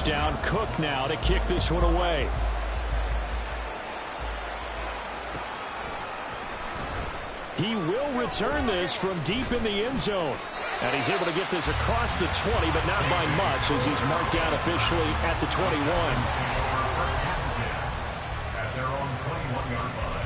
down. Cook now to kick this one away. He will return this from deep in the end zone. And he's able to get this across the 20, but not by much, as he's marked down officially at the 21. At their own 21-yard line.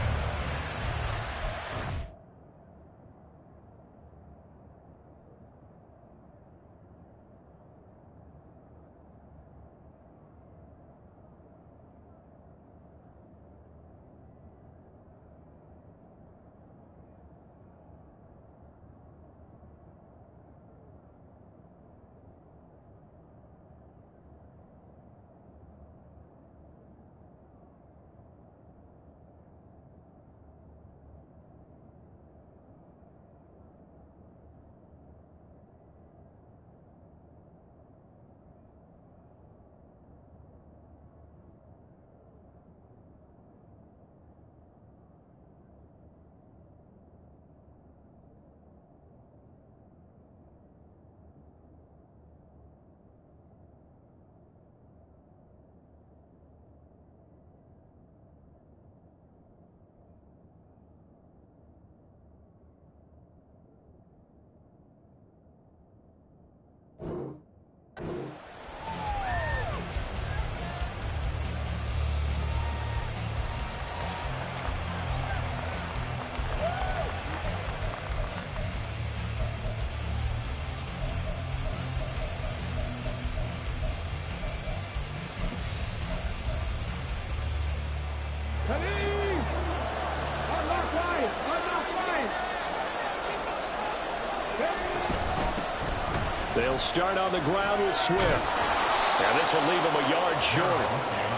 They'll start on the ground with Swift. And this will leave him a yard short.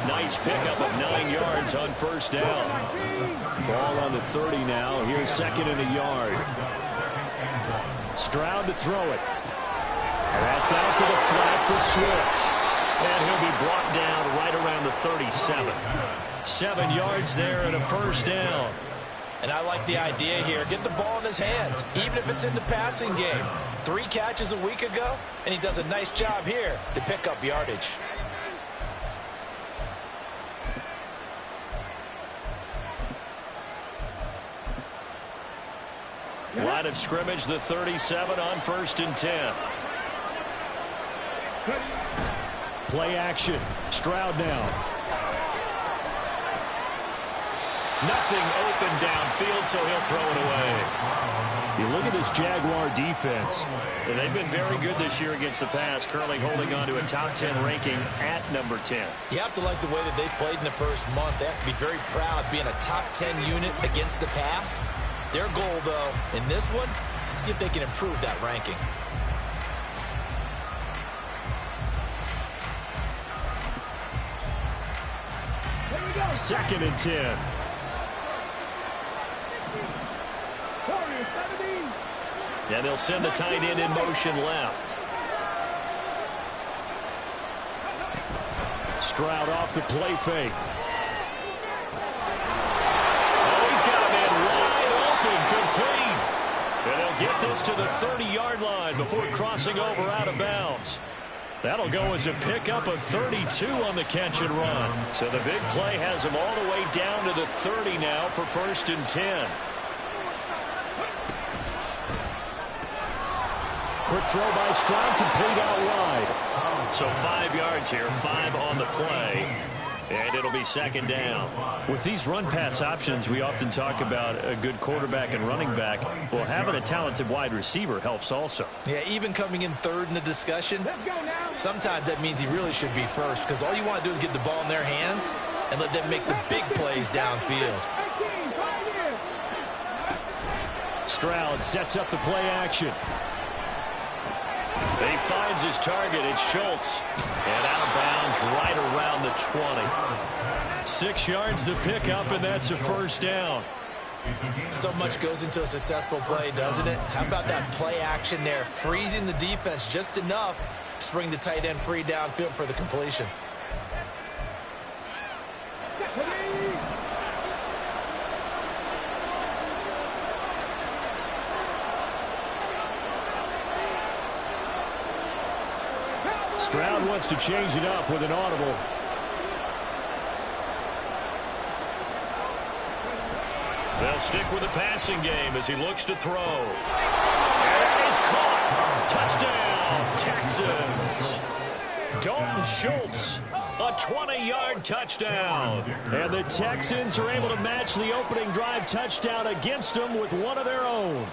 Nice pickup of 9 yards on first down. Ball on the 30 now. Here's second and a yard. Stroud to throw it. And that's out to the flat for Swift. And he'll be brought down right around the 37. 7 yards there and a first down. And I like the idea here. Get the ball in his hands, even if it's in the passing game. 3 catches a week ago, and he does a nice job here to pick up yardage. Line of scrimmage, the 37 on first and 10. Play action. Stroud now. Nothing open downfield, so he'll throw it away. You look at this Jaguar defense. They've been very good this year against the pass, currently holding on to a top 10 ranking at number 10. You have to like the way that they played in the first month. They have to be very proud being a top 10 unit against the pass. Their goal, though, in this one, see if they can improve that ranking. Second and 10. And they'll send the tight end in motion left. Stroud off the play fake. Oh, he's got a man wide open, complete. And they'll get this to the 30-yard line before crossing over out of bounds. That'll go as a pickup of 32 on the catch and run. So the big play has him all the way down to the 30 now for first and 10. Quick throw by Stroud, complete out wide. So 5 yards here, 5 on the play. And it'll be second down. With these run-pass options, we often talk about a good quarterback and running back. Well, having a talented wide receiver helps also. Yeah, even coming in third in the discussion, sometimes that means he really should be first, because all you want to do is get the ball in their hands and let them make the big plays downfield. Stroud sets up the play action. He finds his target. It's Schultz. And out of bounds right around the 20. 6 yards the pickup, and that's a first down. So much goes into a successful play, doesn't it? How about that play action there? Freezing the defense just enough to bring the tight end free downfield for the completion. Stroud wants to change it up with an audible. They'll stick with the passing game as he looks to throw. And it is caught. Touchdown, Texans. Dalton Schultz, a 20-yard touchdown. And the Texans are able to match the opening drive touchdown against them with one of their own.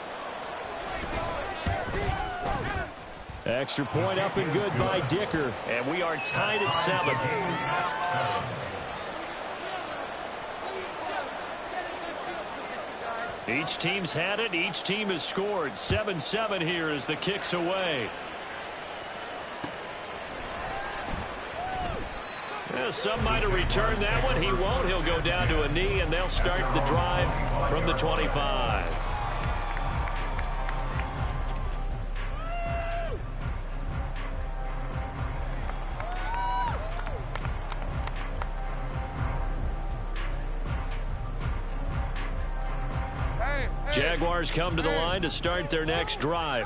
Extra point up and good by Dicker. And we are tied at 7. Each team's had it. Each team has scored. 7-7 here as the kick's away. Well, some might have returned that one. He won't. He'll go down to a knee, and they'll start the drive from the 25. Jaguars come to the line to start their next drive.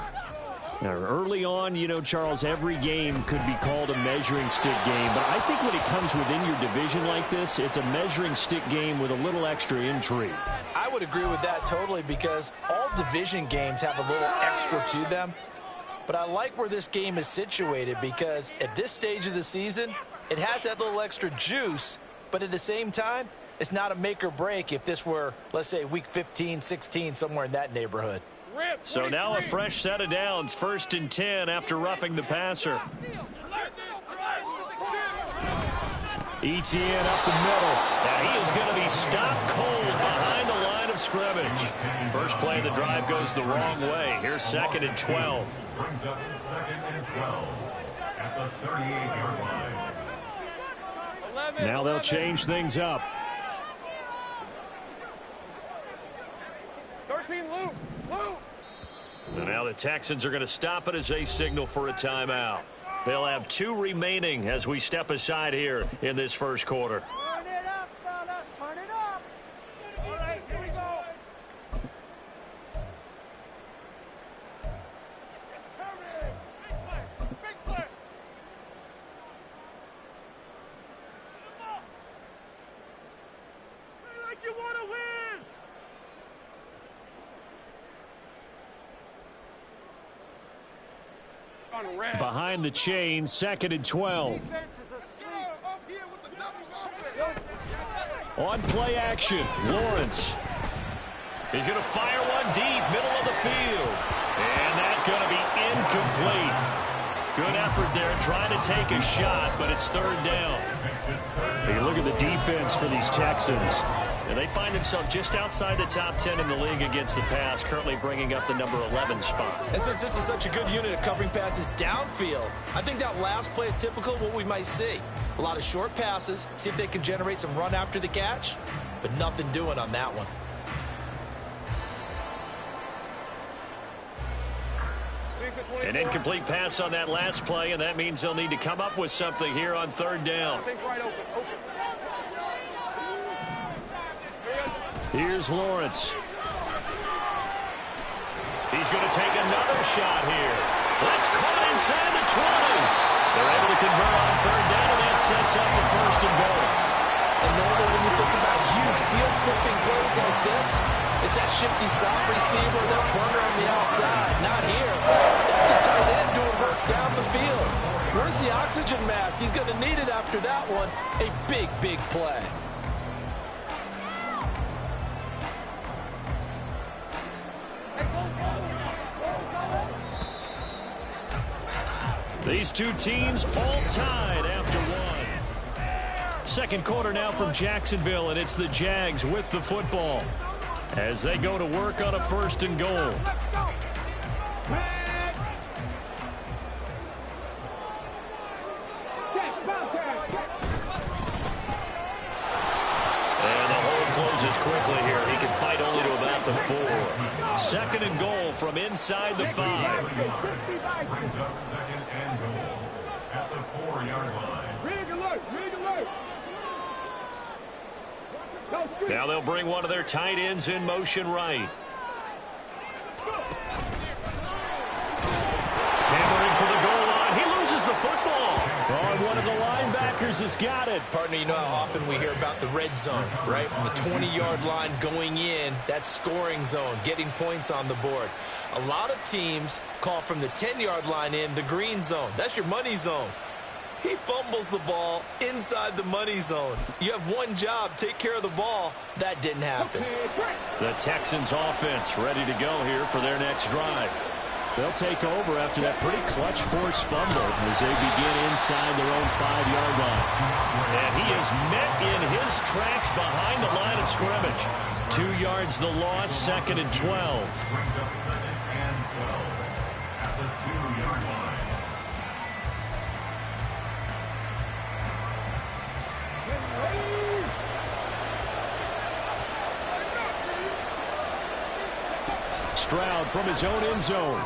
Now, early on, you know, Charles, every game could be called a measuring stick game. But I think when it comes within your division like this, it's a measuring stick game with a little extra intrigue. I would agree with that totally because all division games have a little extra to them. But I like where this game is situated because at this stage of the season, it has that little extra juice. But at the same time, it's not a make or break if this were, let's say, week 15, 16, somewhere in that neighborhood. So now a fresh set of downs, 1st and 10 after roughing the passer. Etienne up the middle. Now he is going to be stopped cold behind the line of scrimmage. First play of the drive goes the wrong way. Here's 2nd and 12. Brings up 2nd and 12 at the 38-yard line. Now they'll change things up. 13, Luke. And now the Texans are going to stop it as they signal for a timeout. They'll have 2 remaining as we step aside here in this first quarter. Turn it up, fellas. Turn it up. All right, here we go. Big play. Play like you want to win. Behind the chain, 2nd and 12. On play action, Lawrence. He's going to fire one deep, middle of the field. And that's going to be incomplete. Good effort there trying to take a shot, but it's 3rd down. Hey, look at the defense for these Texans. And they find themselves just outside the top 10 in the league against the pass, currently bringing up the number 11 spot. And since this is such a good unit of covering passes downfield, I think that last play is typical of what we might see. A lot of short passes, see if they can generate some run after the catch, but nothing doing on that one. An incomplete pass on that last play, and that means they'll need to come up with something here on 3rd down. Here's Lawrence. He's going to take another shot here. That's caught inside the 20. They're able to convert on 3rd down, and that sets up the 1st and goal. And normally when you think about huge field-flipping plays like this, it's that shifty slot receiver, that burner on the outside. Not here. That's a tight end doing work down the field. Where's the oxygen mask? He's going to need it after that one. A big, big play. These two teams all tied after one. Second quarter now from Jacksonville, and it's the Jags with the football as they go to work on a 1st and goal. And the hole closes quickly here. He can fight only to about the 4. 2nd and goal from inside the 5. Brings up 2nd and goal at the 4-yard line. Now they'll bring one of their tight ends in motion right. Hammering for the goal line. He loses the football. Akers has got it. Partner, you know how often we hear about the red zone, right? From the 20-yard line going in, that scoring zone, getting points on the board. A lot of teams call from the 10-yard line in the green zone. That's your money zone. He fumbles the ball inside the money zone. You have one job, take care of the ball. That didn't happen. The Texans offense ready to go here for their next drive. They'll take over after that pretty clutch force fumble as they begin inside their own 5-yard line. And he is met in his tracks behind the line of scrimmage. 2 yards the loss, 2nd and 12. Brings up 2nd and 12 at the 2-yard line. Stroud from his own end zone.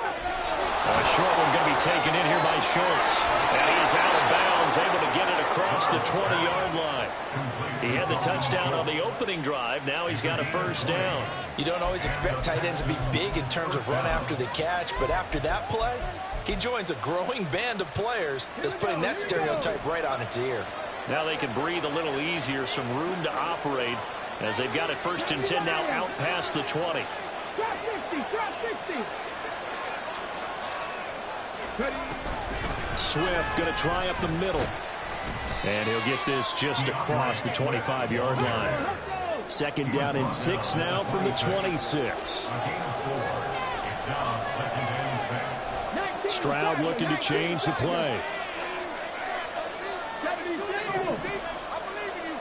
A short one going to be taken in here by Schultz. And he is out of bounds, able to get it across the 20-yard line. He had the touchdown on the opening drive. Now he's got a first down. You don't always expect tight ends to be big in terms of run after the catch, but after that play, he joins a growing band of players that's putting that stereotype right on its ear. Now they can breathe a little easier, some room to operate as they've got it 1st and 10 now out past the 20. Drop 60, drop 60. Swift going to try up the middle. And he'll get this just across the 25-yard line. 2nd down and 6 now from the 26. Stroud looking to change the play. 70, I believe in you.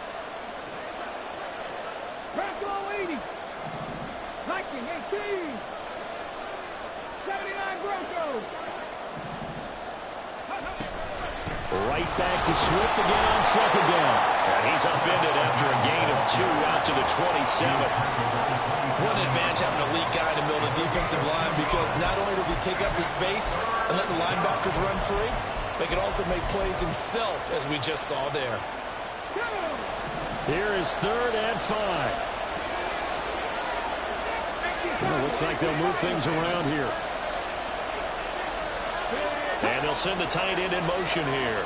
Bronco 80. Viking 18. 79 Broncos. Right back to Swift again on 2nd down. And he's upended after a gain of 2 out to the 27. What an advantage having an elite guy in the middle of the defensive line, because not only does he take up the space and let the linebackers run free, but he can also make plays himself, as we just saw there. Here is 3rd and 5. Well, looks like they'll move things around here. And they'll send the tight end in motion here.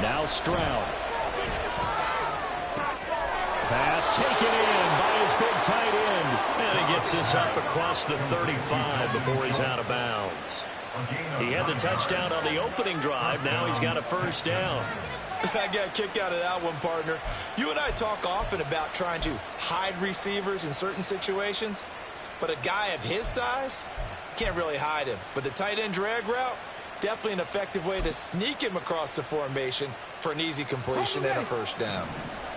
Now Stroud. Pass taken in by his big tight end. And he gets this up across the 35 before he's out of bounds. He had the touchdown on the opening drive. Now he's got a first down. I got a kick out of that one, partner. You and I talk often about trying to hide receivers in certain situations. But a guy of his size, can't really hide him. But the tight end drag route, definitely an effective way to sneak him across the formation for an easy completion and a first down.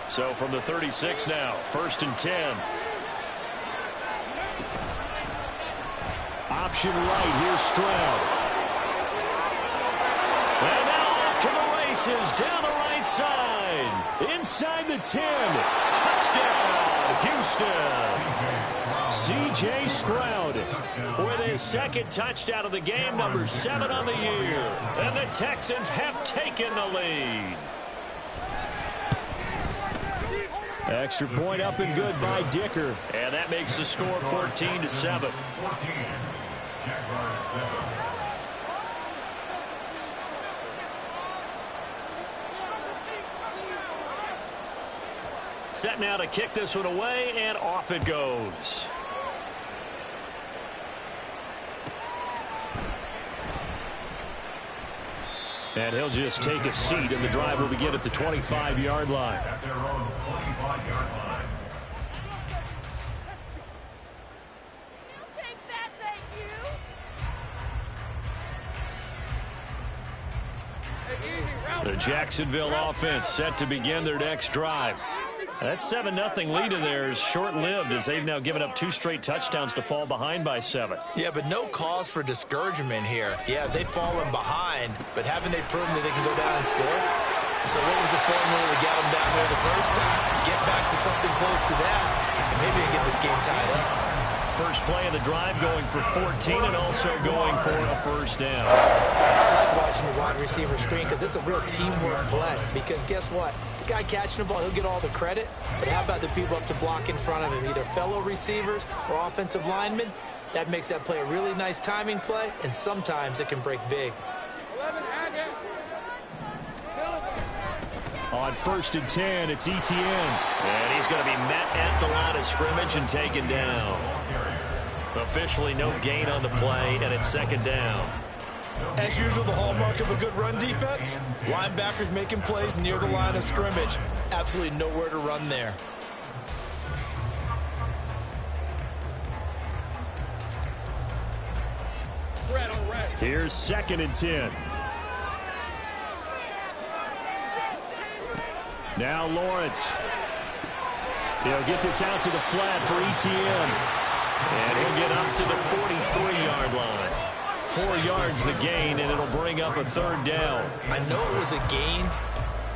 So from the 36 now, 1st and 10. Option right, here's Stroud. And now off to the races, down the right side. Inside the 10. Touchdown, Houston. C.J. Stroud with his 2nd touchdown of the game, number 7 on the year. And the Texans have taken the lead. Extra point up and good by Dicker. And that makes the score 14-7. 14. Jaguars 7. Set now to kick this one away, and off it goes. And he'll just take a seat, and the drive will begin at the 25-yard line. At their own 25-yard line. Take that, thank you. The Jacksonville offense set to begin their next drive. That 7-0 lead of theirs short-lived, as they've now given up 2 straight touchdowns to fall behind by 7. Yeah, but no cause for discouragement here. Yeah, they've fallen behind, but haven't they proven that they can go down and score? So what was the formula to get them down there the first time? Get back to something close to that, and maybe they get this game tied up. First play of the drive going for 14 and also going for a first down. I like watching the wide receiver screen because it's a real teamwork play. Because guess what? The guy catching the ball, he'll get all the credit. But how about the people up to block in front of him, either fellow receivers or offensive linemen? That makes that play a really nice timing play, and sometimes it can break big. On 1st and 10, it's Etienne. And he's going to be met at the line of scrimmage and taken down. Officially no gain on the play, and it's 2nd down. As usual, the hallmark of a good run defense, linebackers making plays near the line of scrimmage. Absolutely nowhere to run there. Here's 2nd and 10. Now Lawrence. He'll get this out to the flat for Etienne. And he'll get up to the 43-yard line. 4 yards the gain, and it'll bring up a 3rd down. I know it was a gain,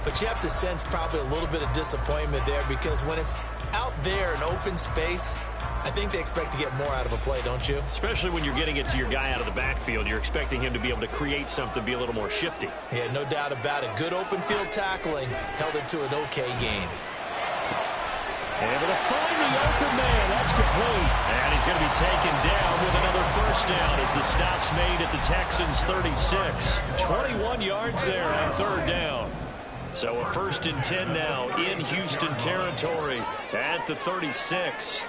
but you have to sense probably a little bit of disappointment there, because when it's out there in open space, I think they expect to get more out of a play, don't you? Especially when you're getting it to your guy out of the backfield. You're expecting him to be able to create something, be a little more shifty. Yeah, no doubt about it. Good open field tackling held it to an okay game. Able to find the open man. That's complete. And he's going to be taken down with another 1st down as the stop's made at the Texans' 36. 21 yards there on 3rd down. So a 1st and 10 now in Houston territory at the 36.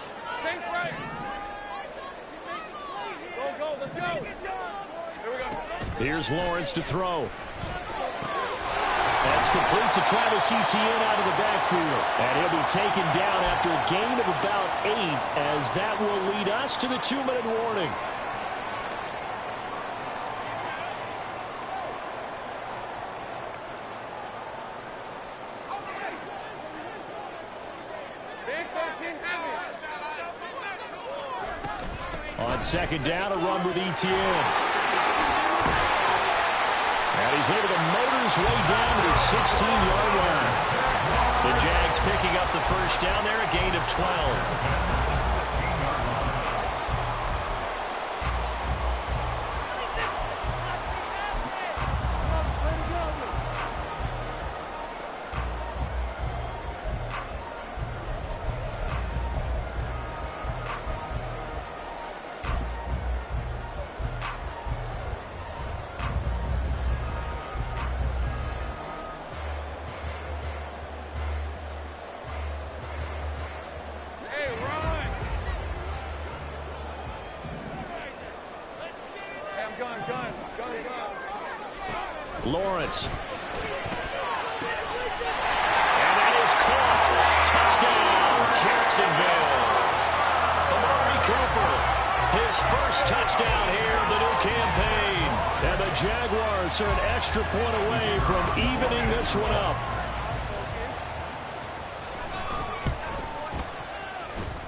Go, let's go. Here we go. Here's Lawrence to throw. That's complete to Travis Etienne out of the backfield. And he'll be taken down after a gain of about 8, as that will lead us to the 2-minute warning. On 2nd down, a run with Etienne. And he's able to motor his way down to the 16-yard line. The Jags picking up the 1st down there, a gain of 12. Lawrence. And that is caught. Touchdown, Jacksonville. Amari Cooper, his 1st touchdown here of the new campaign. And the Jaguars are an extra point away from evening this one up.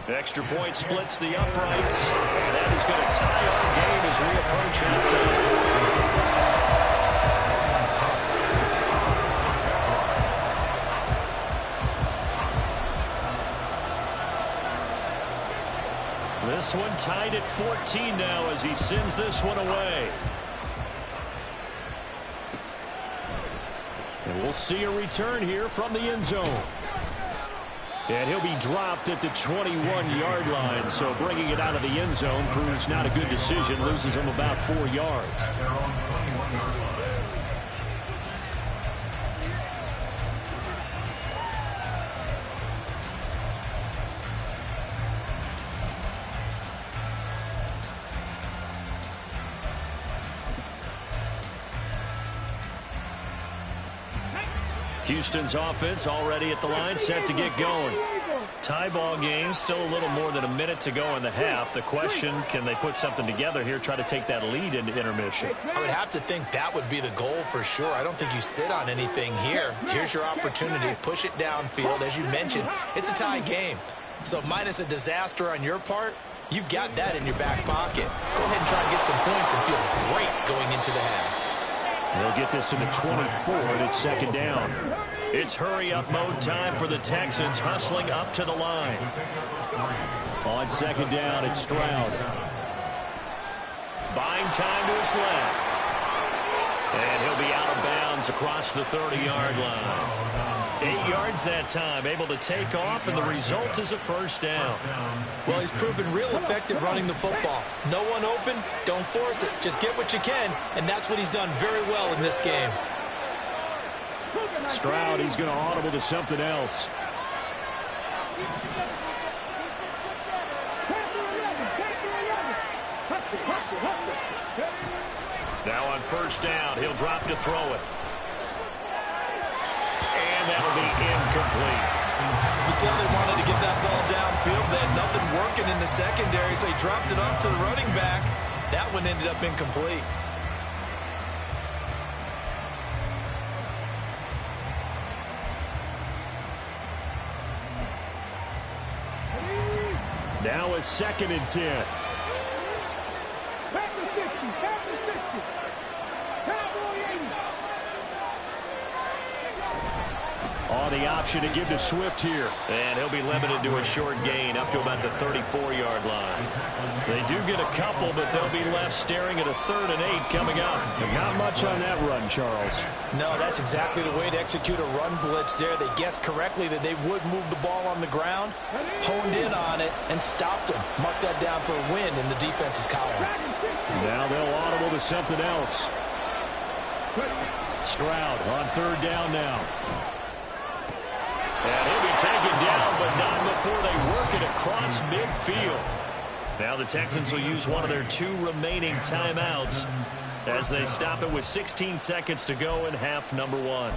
Extra point splits the uprights. And that is going to tie our game as we approach halftime. This one tied at 14 now as he sends this one away. And we'll see a return here from the end zone. And he'll be dropped at the 21-yard line, so bringing it out of the end zone proves not a good decision, loses him about 4 yards. Houston's offense already at the line, set to get going. Tie ball game, still a little more than a minute to go in the half. The question, can they put something together here, try to take that lead into intermission? I would have to think that would be the goal for sure. I don't think you sit on anything here. Here's your opportunity. Push it downfield. As you mentioned, it's a tie game. So minus a disaster on your part, you've got that in your back pocket. Go ahead and try and get some points and feel great going into the half. They'll get this to the 24, and it's 2nd down. It's hurry-up mode time for the Texans, hustling up to the line. On 2nd down, it's Stroud. Buying time to his left. And he'll be out of bounds across the 30-yard line. 8 yards that time, able to take off, and the result is a first down. Well, he's proven real effective running the football. No one open, don't force it. Just get what you can, and that's what he's done very well in this game. Stroud, he's going to audible to something else. Now on first down, he'll drop to throw it. And that'll be incomplete. You can tell they wanted to get that ball downfield. They had nothing working in the secondary, so he dropped it off to the running back. That one ended up incomplete. Now a 2nd and 10. On the option to give to Swift here. And he'll be limited to a short gain up to about the 34-yard line. They do get a couple, but they'll be left staring at a 3rd and 8 coming up. And not much on that run, Charles. No, that's exactly the way to execute a run blitz there. They guessed correctly that they would move the ball on the ground, honed in on it, and stopped them. Mark that down for a win in the defense's column. Now they'll audible to something else. Stroud on 3rd down now. And he'll be taken down, but not before they work it across midfield. Now the Texans will use one of their 2 remaining timeouts as they stop it with 16 seconds to go in half number 1.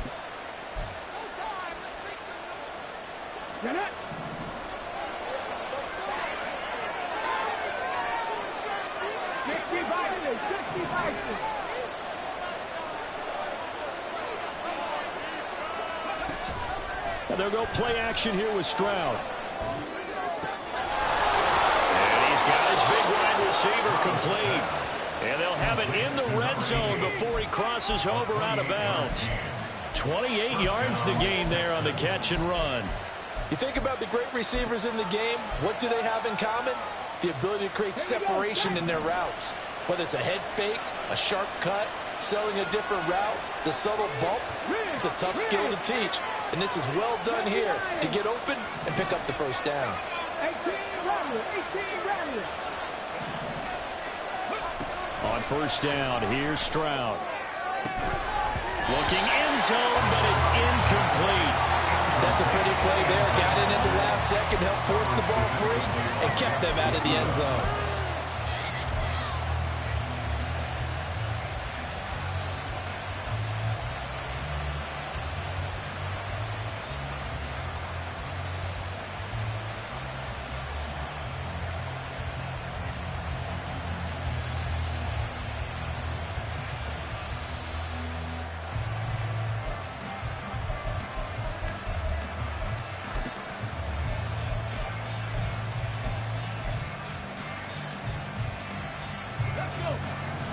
And they'll go play action here with Stroud. And he's got his big wide receiver complete. And they'll have it in the red zone before he crosses over out of bounds. 28 yards the gain there on the catch and run. You think about the great receivers in the game, what do they have in common? The ability to create separation in their routes. Whether it's a head fake, a sharp cut, selling a different route, the subtle bump, it's a tough skill to teach. And this is well done here to get open and pick up the first down. On first down, here's Stroud. Looking end zone, but it's incomplete. That's a pretty play there. Got in at the last second, helped force the ball free, and kept them out of the end zone.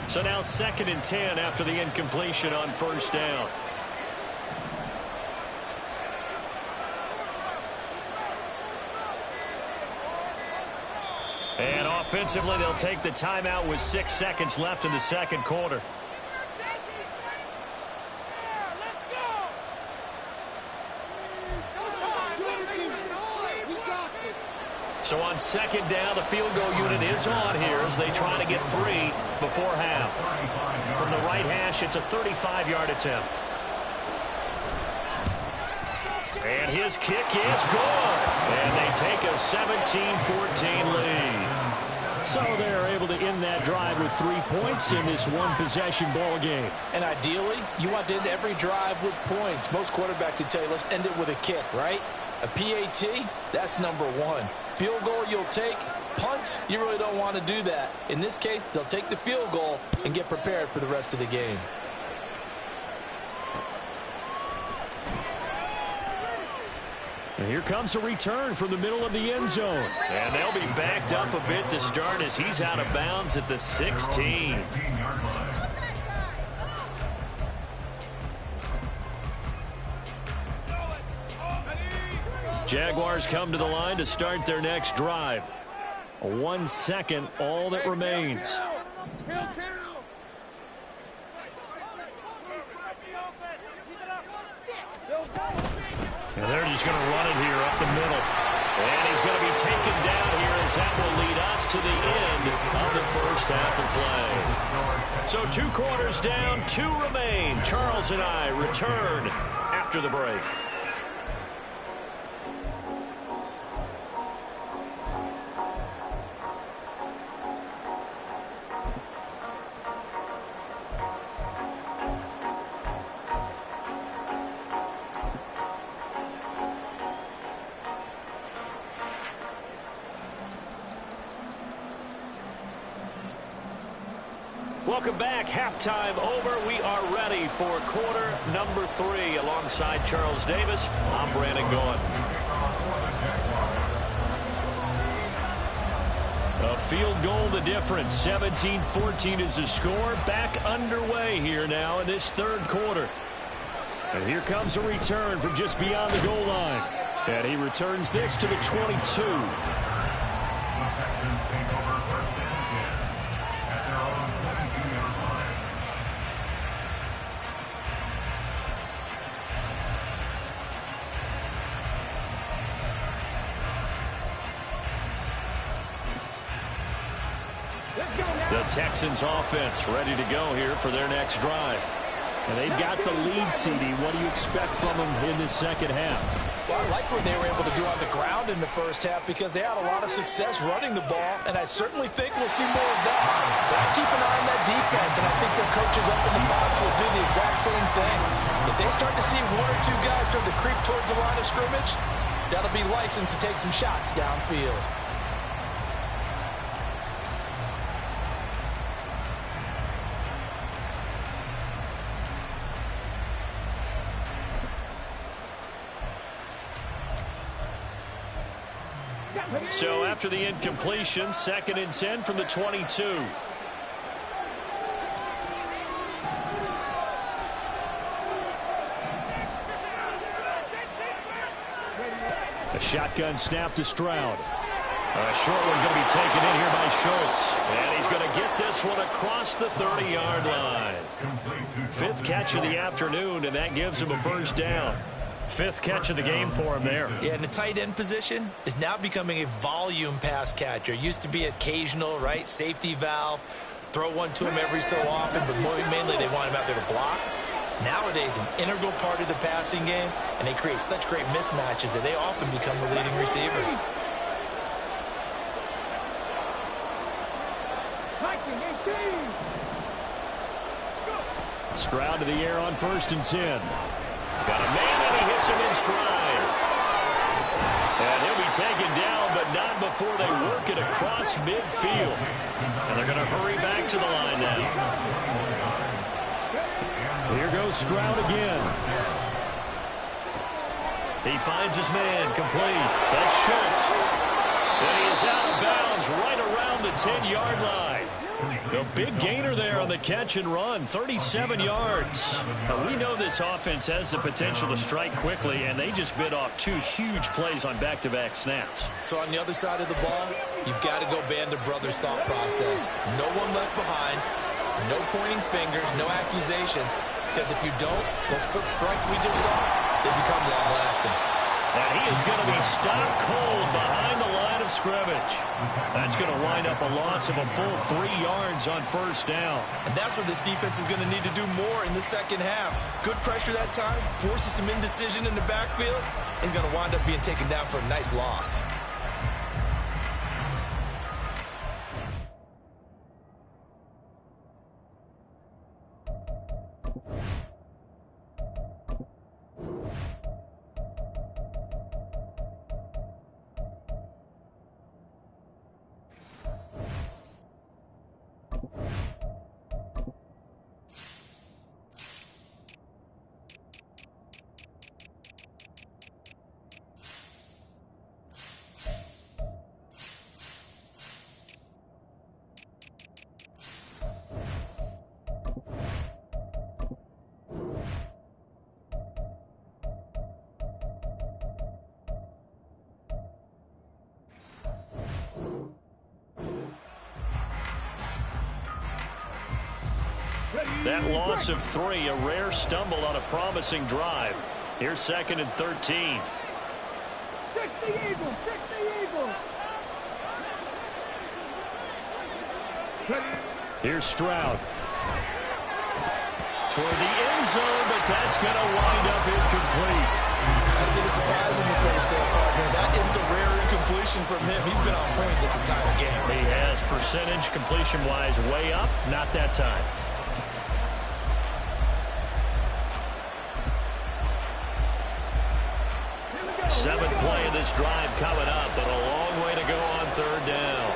So now 2nd and 10 after the incompletion on first down. And offensively, they'll take the timeout with 6 seconds left in the second quarter. So on 2nd down, the field goal unit is on here as they try to get 3 before half. From the right hash, it's a 35-yard attempt. And his kick is good. And they take a 17-14 lead. So they're able to end that drive with 3 points in this one-possession ball game. And ideally, you want to end every drive with points. Most quarterbacks would tell you, let's end it with a kick, right? A PAT, that's number 1. Field goal you'll take. Punts, you really don't want to do that. In this case, they'll take the field goal and get prepared for the rest of the game. And here comes a return from the middle of the end zone. And they'll be backed up a bit to start as he's out of bounds at the 16. Jaguars come to the line to start their next drive. 1 second, all that remains. And they're just going to run it here up the middle. And he's going to be taken down here as that will lead us to the end of the first half of play. So 2 quarters down, 2 remain. Charles and I return after the break. Welcome back. Halftime over. We are ready for quarter number 3. Alongside Charles Davis, I'm Brandon Gaughan. A field goal the difference. 17-14 is the score. Back underway here now in this third quarter. And here comes a return from just beyond the goal line. And he returns this to the 22. The Texans take over first and 10 at their own 22-yard line. The Texans offense ready to go here for their next drive. And they've got the lead, CD. What do you expect from them in the second half? Well, I like what they were able to do on the ground in the first half because they had a lot of success running the ball, and I certainly think we'll see more of that. But I keep an eye on that defense, and I think their coaches up in the box will do the exact same thing. If they start to see 1 or 2 guys start to creep towards the line of scrimmage, that'll be license to take some shots downfield. So after the incompletion, 2nd and 10 from the 22. A shotgun snap to Stroud. A short one going to be taken in here by Schultz. And he's going to get this one across the 30-yard line. 5th catch of the afternoon, and that gives him a first down. 5th catch of the game for him there. Yeah, and the tight end position is now becoming a volume pass catcher. Used to be occasional, right? Safety valve. Throw one to him every so often, but mainly they want him out there to block. Nowadays, an integral part of the passing game, and they create such great mismatches that they often become the leading receiver. Stroud to the air on 1st and 10. Got a man, and he hits him in stride. And he'll be taken down, but not before they work it across midfield. And they're going to hurry back to the line now. Here goes Stroud again. He finds his man, complete. That's Schultz. And he is out of bounds right around the 10-yard line. A big gainer there on the catch and run, 37 yards. Now, we know this offense has the potential to strike quickly, and they just bit off 2 huge plays on back-to-back snaps. So on the other side of the ball, you've got to go band of brothers thought process. No one left behind, no pointing fingers, no accusations, because if you don't, those quick strikes we just saw, they become long-lasting. And he is going to be stopped cold behind the line of scrimmage. That's going to wind up a loss of a full 3 yards on first down. And that's what this defense is going to need to do more in the second half. Good pressure that time, forces some indecision in the backfield. He's going to wind up being taken down for a nice loss. That loss of 3, a rare stumble on a promising drive. Here's 2nd and 13. Fix the Eagles! Fix the Eagles! Here's Stroud. Toward the end zone, but that's going to wind up incomplete. I see the surprise on your face there, partner. That is a rare incompletion from him. He's been on point this entire game. He has percentage completion-wise way up, not that time. Seventh play of this drive coming up, but a long way to go on 3rd down.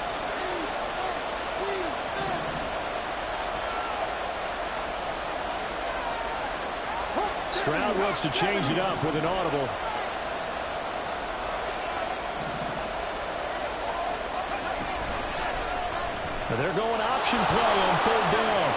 Stroud wants to change it up with an audible. They're going option play on 3rd down.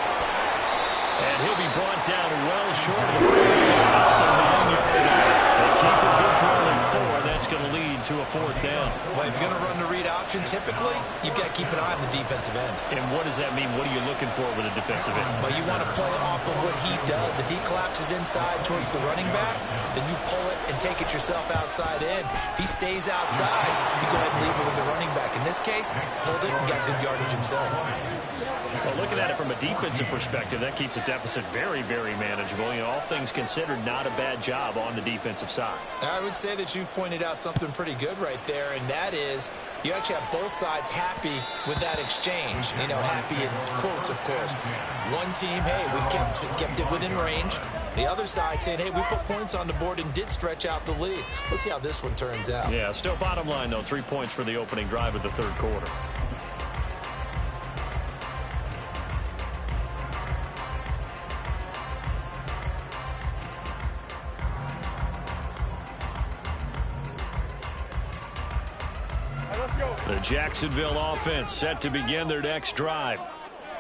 And he'll be brought down well short of the first at about the 9-yard line. They keep it good for only 4. That's going to lead to a 4th down. Well, if you're going to run the read option, typically, you've got to keep an eye on the defensive end. And what does that mean? What are you looking for with a defensive end? Well, you want to play off of what he does. If he collapses inside towards the running back, then you pull it and take it yourself outside in. If he stays outside, you go ahead and leave it with the running back. In this case, pulled it and got good yardage himself. Well, looking at it from a defensive perspective, that keeps the deficit very, very manageable. You know, all things considered, not a bad job on the defensive side. I would say that you've pointed out something pretty good right there, and that is you actually have both sides happy with that exchange. You know, happy in quotes, of course. One team, hey, we've kept it within range. The other side saying, hey, we put points on the board and did stretch out the lead. Let's see how this one turns out. Yeah, still bottom line, though, 3 points for the opening drive of the 3rd quarter. The Jacksonville offense set to begin their next drive.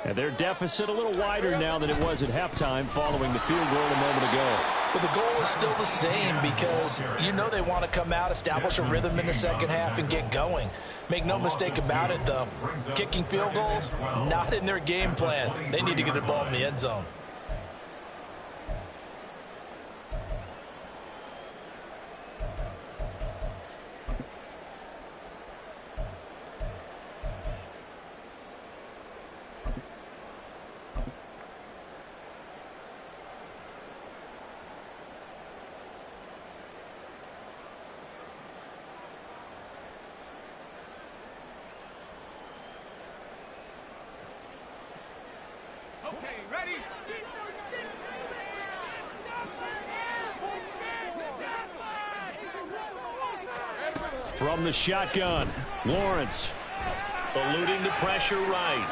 And their deficit a little wider now than it was at halftime following the field goal a moment ago. But the goal is still the same because you know they want to come out, establish a rhythm in the second half, and get going. Make no mistake about it, though. Kicking field goals, not in their game plan. They need to get the ball in the end zone. Okay, ready? From the shotgun, Lawrence eluding the pressure right.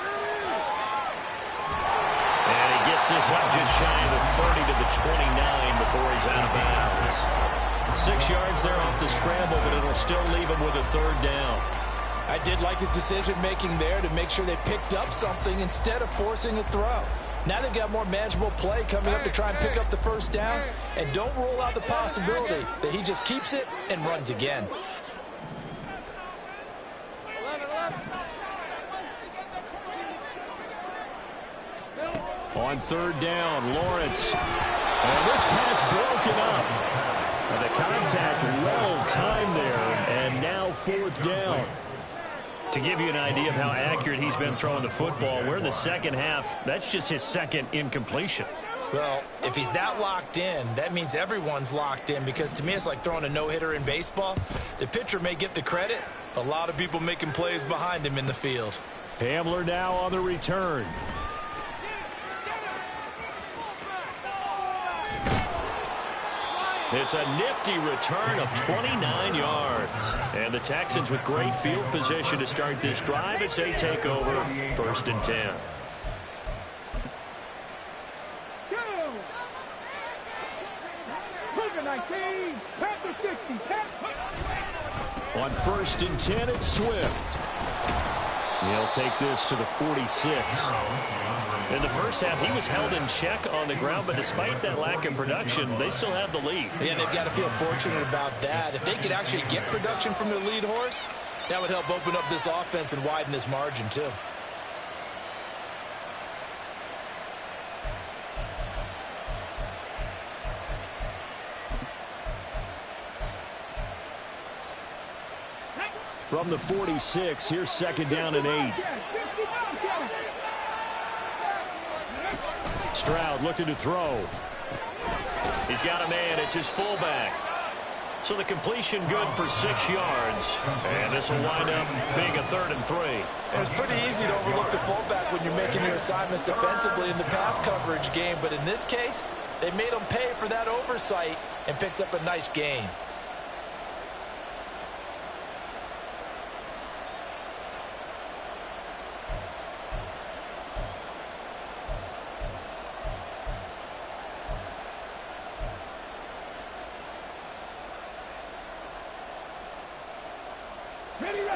And he gets this up just shy of the 30 to the 29 before he's out of bounds. 6 yards there off the scramble, but it'll still leave him with a 3rd down. I did like his decision-making there to make sure they picked up something instead of forcing a throw. Now they've got more manageable play coming up to try and pick up the 1st down. And don't rule out the possibility that he just keeps it and runs again. On 3rd down, Lawrence. And this pass broken up. And the contact well timed there. And now 4th down. To give you an idea of how accurate he's been throwing the football, we're in the second half. That's just his 2nd incompletion. Well, if he's that locked in, that means everyone's locked in, because to me it's like throwing a no-hitter in baseball. The pitcher may get the credit, a lot of people making plays behind him in the field. Hamler now on the return. It's a nifty return of 29 yards. And the Texans with great field position to start this drive as they take over 1st and 10. On 1st and 10, it's Swift. He'll take this to the 46. In the first half, he was held in check on the ground, but despite that lack of production, they still have the lead. Yeah, they've got to feel fortunate about that. If they could actually get production from their lead horse, that would help open up this offense and widen this margin, too. From the 46, here's second down and 8. Stroud looking to throw. He's got a man. It's his fullback. So the completion good for 6 yards. And this will wind up being a 3rd and 3. It's pretty easy to overlook the fullback when you're making your assignments defensively in the pass coverage game. But in this case, they made him pay for that oversight and picks up a nice gain.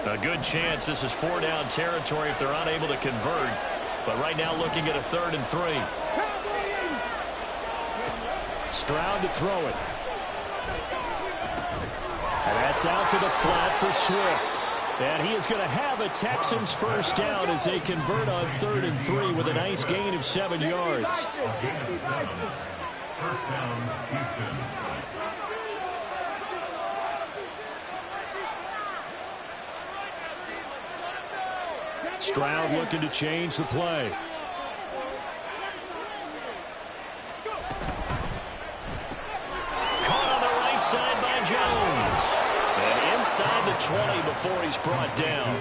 A good chance this is 4-down territory if they're unable to convert. But right now looking at a 3rd and 3. Stroud to throw it. And that's out to the flat for Swift. And he is going to have a Texans first down as they convert on 3rd and 3 with a nice gain of 7 yards. First down, Houston. Stroud looking to change the play. Caught on the right side by Jones. And inside the 20 before he's brought down.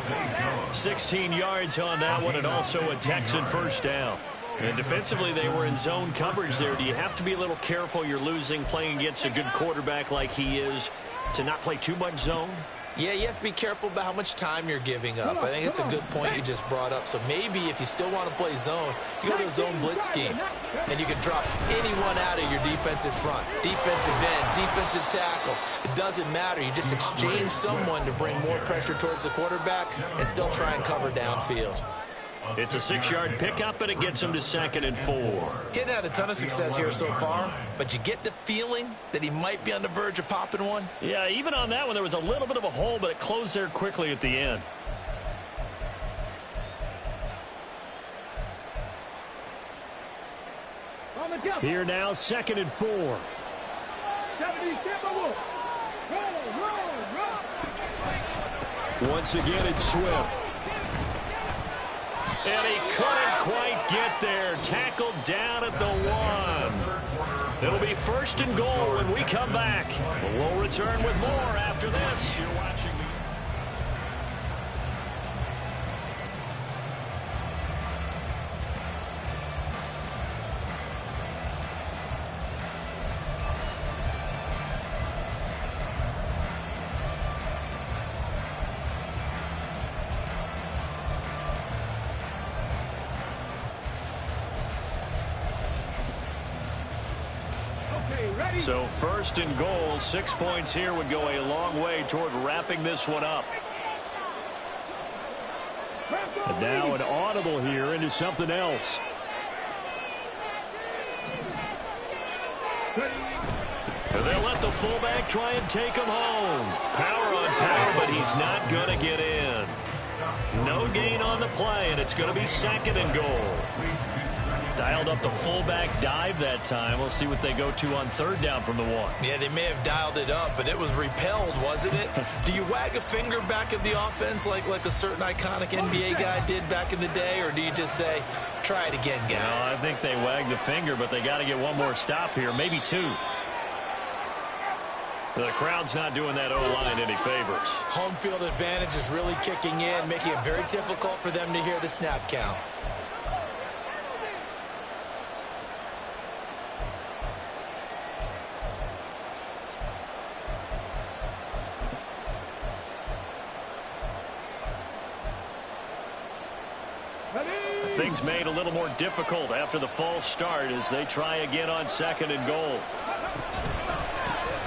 16 yards on that one, and also a Texan first down. And defensively, they were in zone coverage there. Do you have to be a little careful? You're losing playing against a good quarterback like he is to not play too much zone? Yeah, you have to be careful about how much time you're giving up. I think it's a good point you just brought up. So maybe if you still want to play zone, you go to a zone blitz scheme, and you can drop anyone out of your defensive front. Defensive end, defensive tackle. It doesn't matter. You just exchange someone to bring more pressure towards the quarterback and still try and cover downfield. It's a 6-yard pickup, and it gets him to 2nd and 4. Getting had a ton of success here so far, but you get the feeling that he might be on the verge of popping one. Yeah, even on that one, there was a little bit of a hole, but it closed there quickly at the end. Here now, 2nd and 4. Once again, it's Swift. And he couldn't quite get there. Tackled down at the 1. It'll be 1st and goal when we come back. We'll return with more after this. You're watching the... So 1st and goal, 6 points here would go a long way toward wrapping this one up. And now an audible here into something else. And they'll let the fullback try and take him home. Power on power, but he's not going to get in. No gain on the play, and it's going to be 2nd and goal. Dialed up the fullback dive that time. We'll see what they go to on 3rd down from the 1. Yeah, they may have dialed it up, but it was repelled, wasn't it? Do you wag a finger back at the offense like a certain iconic NBA guy did back in the day, or do you just say, try it again, guys? No, I think they wagged the finger, but they got to get one more stop here, maybe 2. The crowd's not doing that O-line any favors. Home field advantage is really kicking in, making it very difficult for them to hear the snap count. Things made a little more difficult after the false start as they try again on 2nd and goal.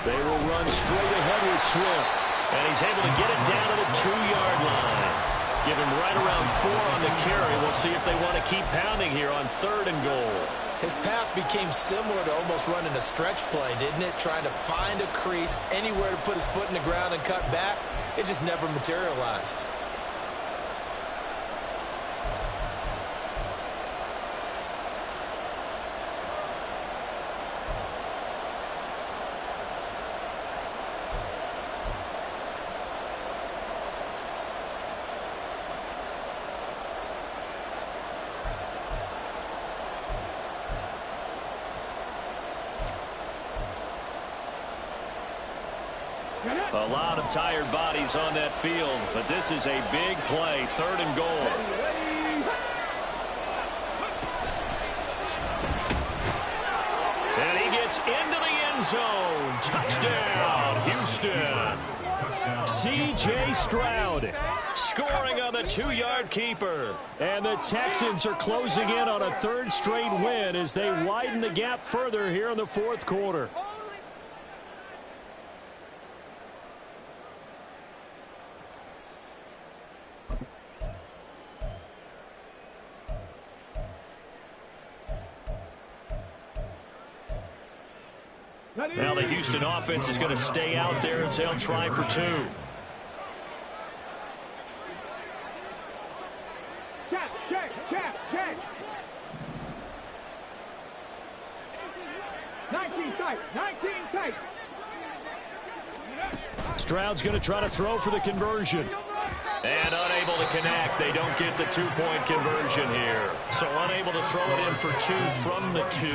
They will run straight ahead with Swift. And he's able to get it down to the 2-yard line. Give him right around 4 on the carry. We'll see if they want to keep pounding here on 3rd and goal. His path became similar to almost running a stretch play, didn't it? Trying to find a crease, anywhere to put his foot in the ground and cut back. It just never materialized. A lot of tired bodies on that field, but this is a big play, 3rd and goal. And he gets into the end zone. Touchdown, Houston. C.J. Stroud scoring on the 2-yard keeper. And the Texans are closing in on a 3rd straight win as they widen the gap further here in the 4th quarter. Now the Houston offense is going to stay out there as they'll try for 2. Check. 19 tight. Stroud's going to try to throw for the conversion. And unable to connect. They don't get the 2-point conversion here. So unable to throw it in for 2 from the 2.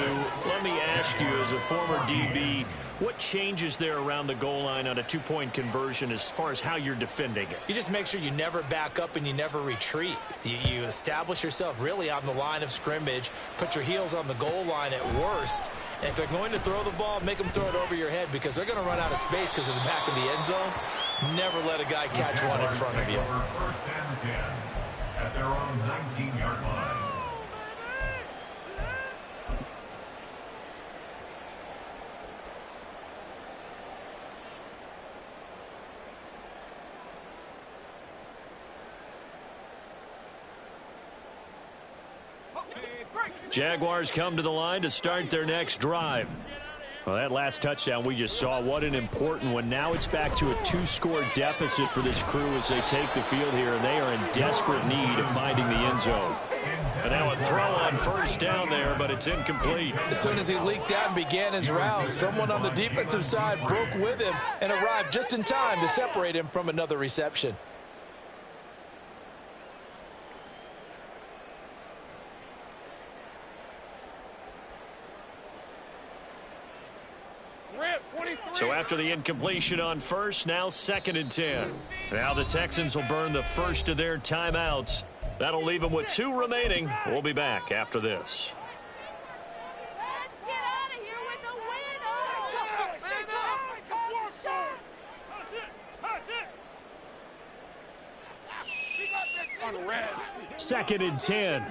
Let me ask you, as a former DB, what changes there around the goal line on a 2-point conversion as far as how you're defending it? You just make sure you never back up and you never retreat. You establish yourself really on the line of scrimmage, put your heels on the goal line at worst. And if they're going to throw the ball, make them throw it over your head because they're going to run out of space because of the back of the end zone. Never let a guy catch one in front of you. 1st and 10 at their own 19-yard line. Jaguars come to the line to start their next drive. Well, that last touchdown we just saw, what an important one. Now it's back to a 2-score deficit for this crew as they take the field here, and they are in desperate need of finding the end zone. And now a throw on 1st down there, but it's incomplete. As soon as he leaked out and began his route, someone on the defensive side broke with him and arrived just in time to separate him from another reception. So after the incompletion on 1st, now 2nd and 10. Now the Texans will burn the first of their timeouts. That'll leave them with 2 remaining. We'll be back after this. Let's get out of here with the win. On the red. 2nd and 10.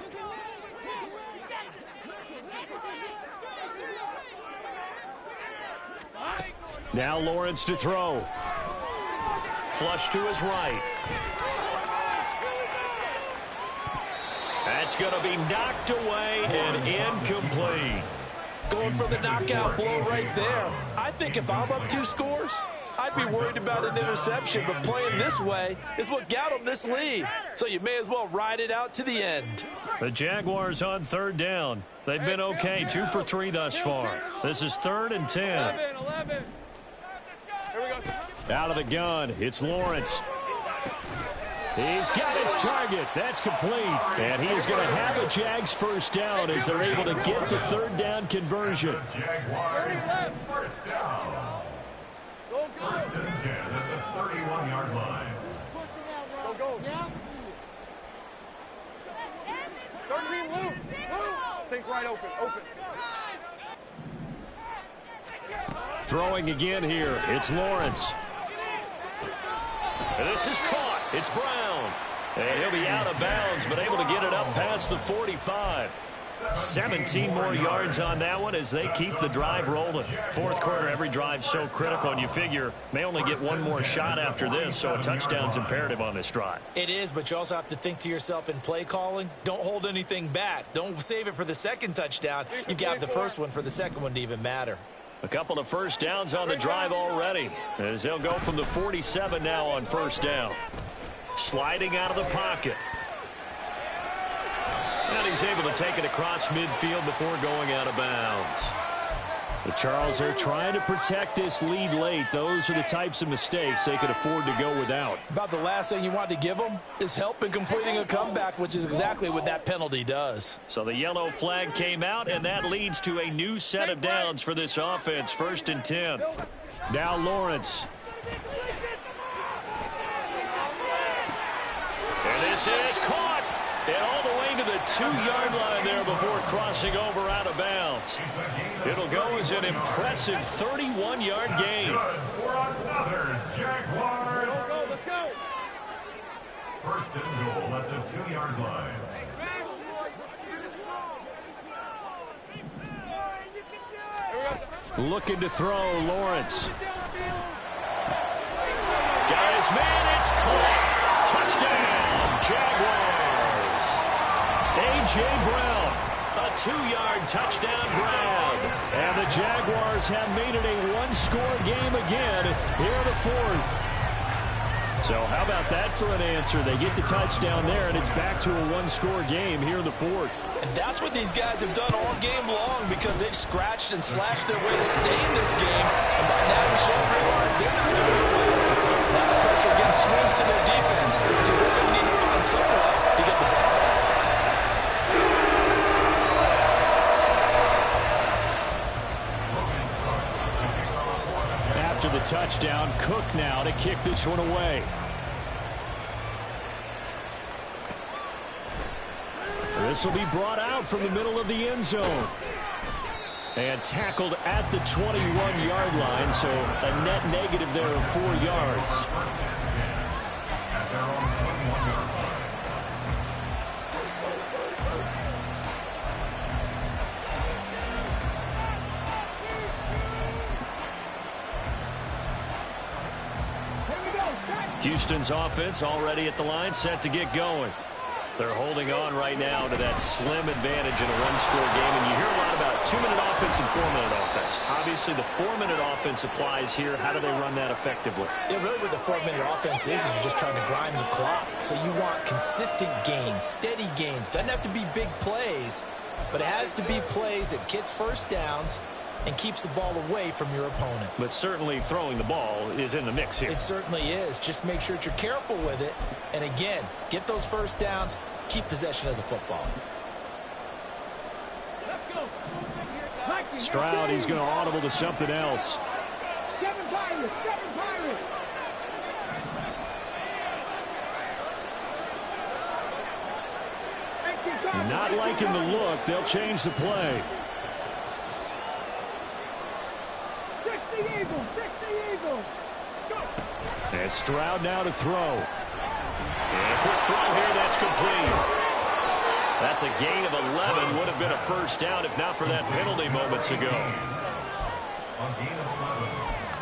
Now Lawrence to throw. Flush to his right. That's going to be knocked away and incomplete. Going for the knockout blow right there. I think if I'm up 2 scores, I'd be worried about an interception, but playing this way is what got them this lead. So you may as well ride it out to the end. The Jaguars on 3rd down. They've been okay, 2 for 3 thus far. This is 3rd and 10. 11. Here we go. Out of the gun, it's Lawrence. He's got his target. That's complete. And he is going to have a Jags 1st down as they're able to get the 3rd down conversion. Jaguars 1st down. 1st and 10 at the 31-yard line. Go. 13 loose. Sink right open. Throwing again here. It's Lawrence. This is caught. It's Brown. And he'll be out of bounds, but able to get it up past the 45. 17 more yards on that one as they keep the drive rolling. 4th quarter, every drive so critical, and you figure may only get 1 more shot after this, so a touchdown's imperative on this drive. It is, but you also have to think to yourself in play calling, don't hold anything back. Don't save it for the 2nd touchdown. You've got the 1st one for the 2nd one to even matter. A couple of 1st downs on the drive already as they'll go from the 47 now on 1st down. Sliding out of the pocket. And he's able to take it across midfield before going out of bounds. The Charles, they're trying to protect this lead late. Those are the types of mistakes they could afford to go without. About the last thing you want to give them is help in completing a comeback, which is exactly what that penalty does. So the yellow flag came out, and that leads to a new set of downs for this offense. 1st and 10. Now Lawrence. And this is caught. And all the way to the 2-yard line there before crossing over out of bounds. It'll go as an impressive 31-yard gain. For another Jaguars. Let's go. First and goal at the 2-yard line. Looking to throw, Lawrence. Got his man, it's caught. Touchdown, Jaguars. A.J. Brown, a 2-yard touchdown grab. And the Jaguars have made it a one-score game again here in the fourth. So how about that for an answer? They get the touchdown there, and it's back to a one-score game here in the fourth. And that's what these guys have done all game long because they've scratched and slashed their way to stay in this game. And by now we should have realized they're not going to win. Now the pressure again swings to their defense because they're going to need to find some way to get the ball back. After the touchdown, Cook now to kick this one away. This will be brought out from the middle of the end zone. And tackled at the 21-yard line, so a net negative there of 4 yards. At their own 21-yard line. Houston's offense already at the line, set to get going. They're holding on right now to that slim advantage in a one-score game. And you hear a lot about 2-minute offense and 4-minute offense. Obviously, the 4-minute offense applies here. How do they run that effectively? Yeah, really what the 4-minute offense is you're just trying to grind the clock. So you want consistent gains, steady gains. Doesn't have to be big plays, but it has to be plays that gets first downs and keeps the ball away from your opponent. But certainly throwing the ball is in the mix here. It certainly is. Just make sure that you're careful with it. And again, get those first downs, keep possession of the football. Stroud, he's going to audible to something else. Seven Pirates. Not liking the look. They'll change the play. And Stroud now to throw. And quick throw here, that's complete. That's a gain of 11. Would have been a first down if not for that penalty moments ago. A gain of 11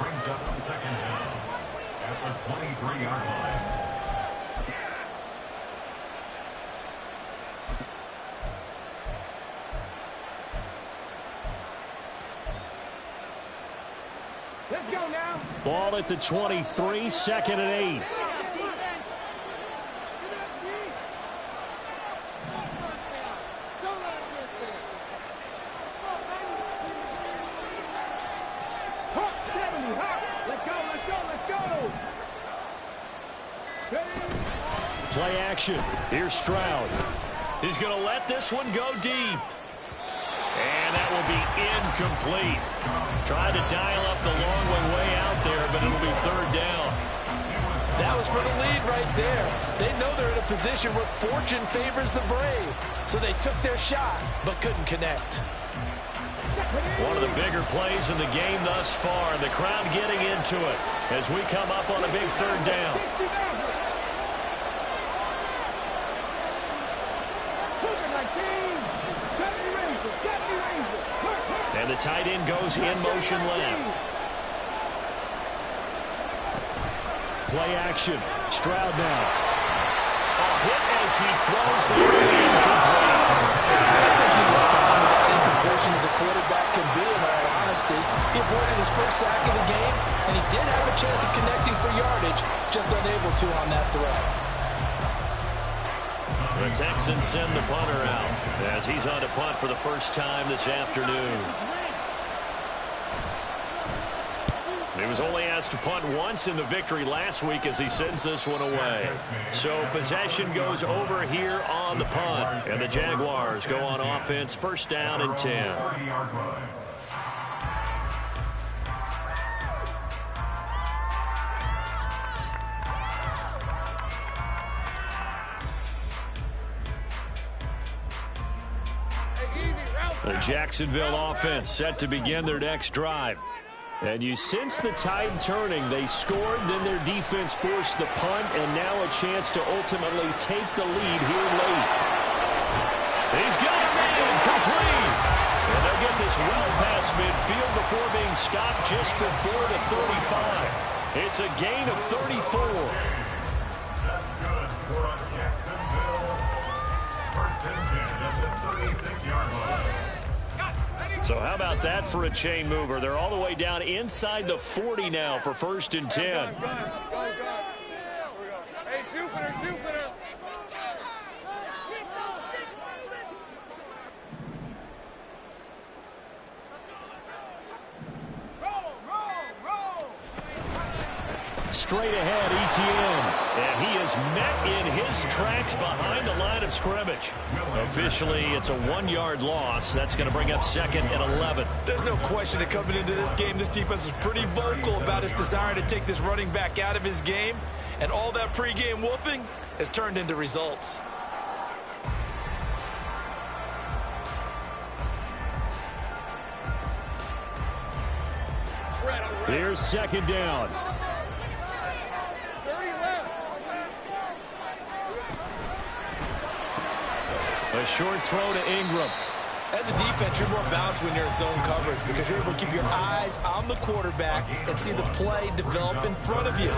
brings up second down at the 23-yard line. Let's go now. Ball at the 23, second and 8. Play action. Here's Stroud. He's going to let this one go deep. And that will be incomplete. Tried to dial up the long one way out there, but it'll be third down. That was for the lead right there. They know they're in a position where fortune favors the brave. So they took their shot, but couldn't connect. One of the bigger plays in the game thus far, and the crowd getting into it as we come up on a big third down. And the tight end goes in motion left. Play action. Stroud now. A hit as he throws the incomplete. I think he's as fond of that incompletion as a quarterback can be, in all honesty. He avoided his first sack of the game, and he did have a chance of connecting for yardage, just unable to on that throw. The Texans send the punter out as he's on to punt for the first time this afternoon. He was only asked to punt once in the victory last week as he sends this one away. So possession goes over here on the punt. And the Jaguars go on offense, first down and 10. The Jacksonville offense set to begin their next drive. And you sense the tide turning. They scored, then their defense forced the punt, and now a chance to ultimately take the lead here late. He's got a man complete. And they'll get this well past midfield before being stopped just before the 35. It's a gain of 34. That's good for Jacksonville. First and 10 at the 36-yard line. So how about that for a chain mover? They're all the way down inside the 40 now for first and 10. Hey, Jupiter, Jupiter. Straight ahead, ETN. And he is met in his tracks behind the line of scrimmage. Officially, it's a 1-yard loss. That's going to bring up second and 11. There's no question that coming into this game, this defense was pretty vocal about its desire to take this running back out of his game. And all that pregame wolfing has turned into results. Here's second down. A short throw to Ingram. As a defense, you're more balanced when you're in zone coverage because you're able to keep your eyes on the quarterback and see the play develop in front of you.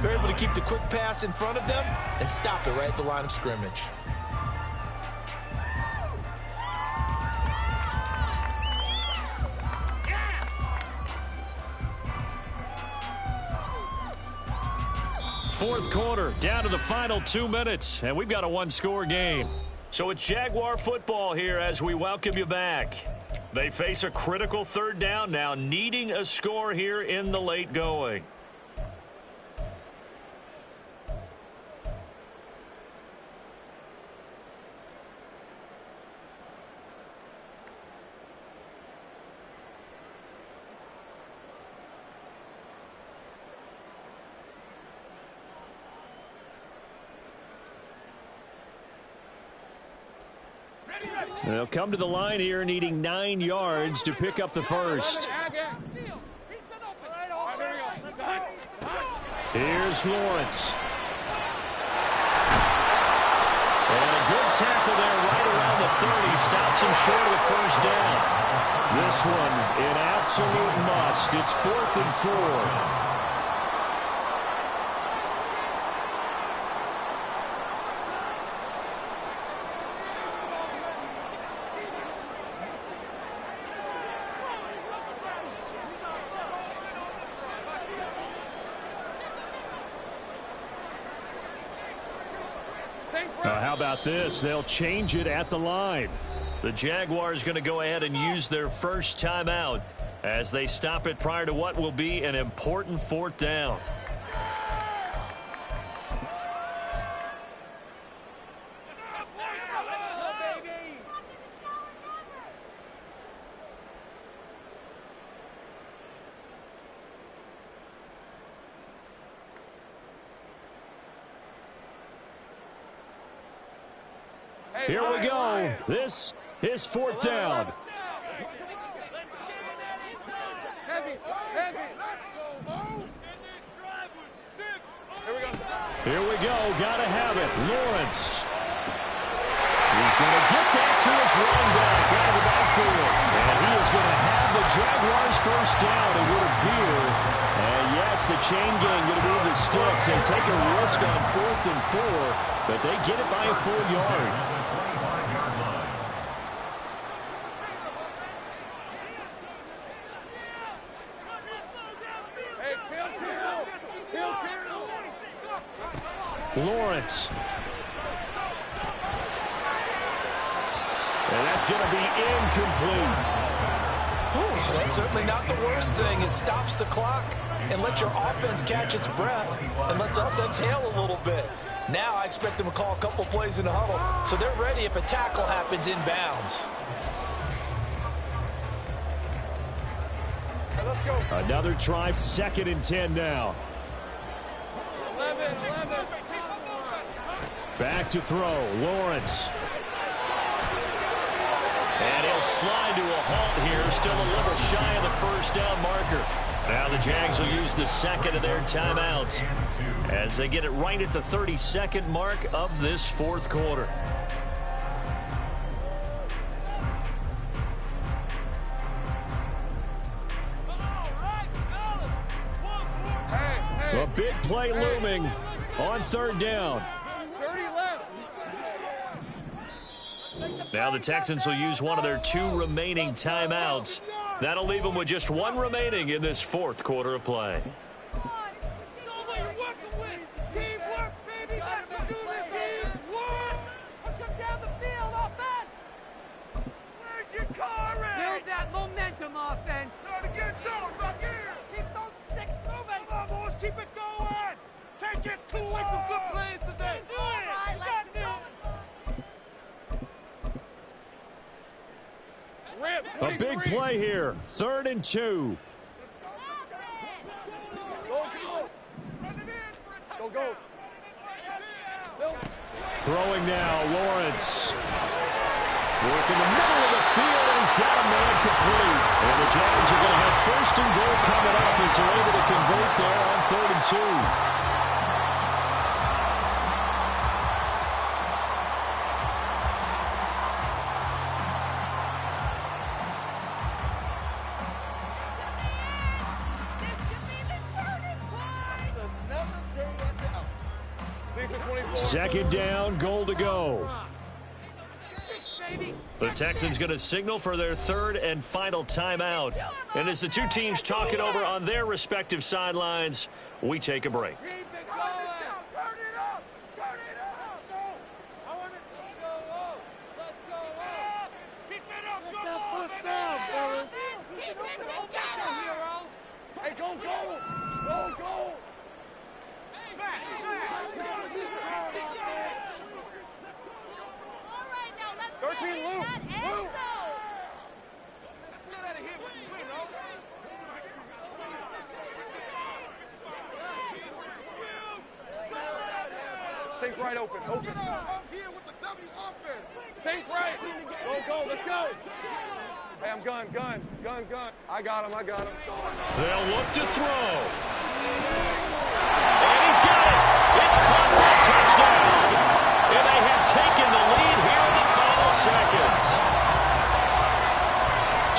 You're able to keep the quick pass in front of them and stop it right at the line of scrimmage. Fourth quarter, down to the final 2 minutes, and we've got a one-score game. So it's Jaguar football here as we welcome you back. They face a critical third down now, needing a score here in the late going. They'll come to the line here needing 9 yards to pick up the first. Here's Lawrence. And a good tackle there right around the 30. Stops him short of the first down. This one an absolute must. It's 4th and 4. How about this? They'll change it at the line. The Jaguars going to go ahead and use their first timeout as they stop it prior to what will be an important 4th down. Here we go. This is 4th down. Here we go. Got to have it. Lawrence. He's going to get that to his running back out of the backfield. And he is going to have the Jaguars first down, it would appear. And yes, the chain gang going to move the sticks and take a risk on 4th and 4, but they get it by a full yard. Lawrence. And that's going to be incomplete. Ooh, that's certainly not the worst thing. It stops the clock and lets your offense catch its breath and lets us exhale a little bit. Now I expect them to call a couple plays in the huddle so they're ready if a tackle happens inbounds. Let's go. Another try, 2nd and 10 now. 11. Back to throw, Lawrence. And he'll slide to a halt here, still a little shy of the first down marker. Now the Jags will use the second of their timeouts as they get it right at the 32nd mark of this fourth quarter. A big play looming on third down. Now the Texans will use one of their 2 remaining timeouts. That'll leave them with just 1 remaining in this fourth quarter of play. Build that momentum, offense. Keep those sticks moving. Come on, boys, keep it going. Take it to it. Some good plays today. All right, let's do it. A big play here. 3rd and 2. Go. Throwing now, Lawrence. Working the middle of the field, and he's got a man complete. And the Jags are going to have 1st and goal coming up as they're able to convert there on 3rd and 2. 2nd down, goal to go. The Texans going to signal for their 3rd and final timeout. And as the 2 teams talk it over on their respective sidelines, we take a break. Keep it going. Turn it up. Turn it up. I want to go up. Let's go up. Keep it up. Get that first down, fellas. Keep it together. Hey, go. Go. Back. 13, Lou. Let's get out of here with the win, Think right open. Get out here with the W offense. Think right. Go. Let's go. Hey, I'm gun. I got him. They'll look to throw. And he's got it. It's caught for a touchdown. And they have taken the lead here in the final seconds.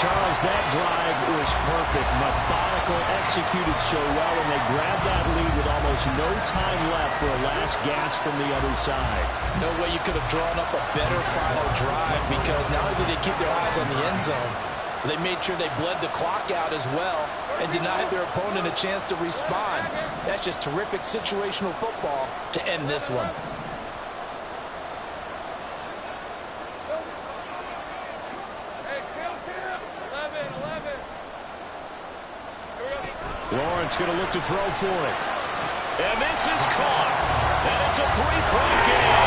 Charles, that drive was perfect. Methodical, executed so well, and they grabbed that lead with almost no time left for a last gasp from the other side. No way you could have drawn up a better final drive, because not only did they keep their eyes on the end zone, they made sure they bled the clock out as well and denied their opponent a chance to respond. That's just terrific situational football to end this one. Lawrence going to look to throw for it. And this is caught. And it's a 3-point game.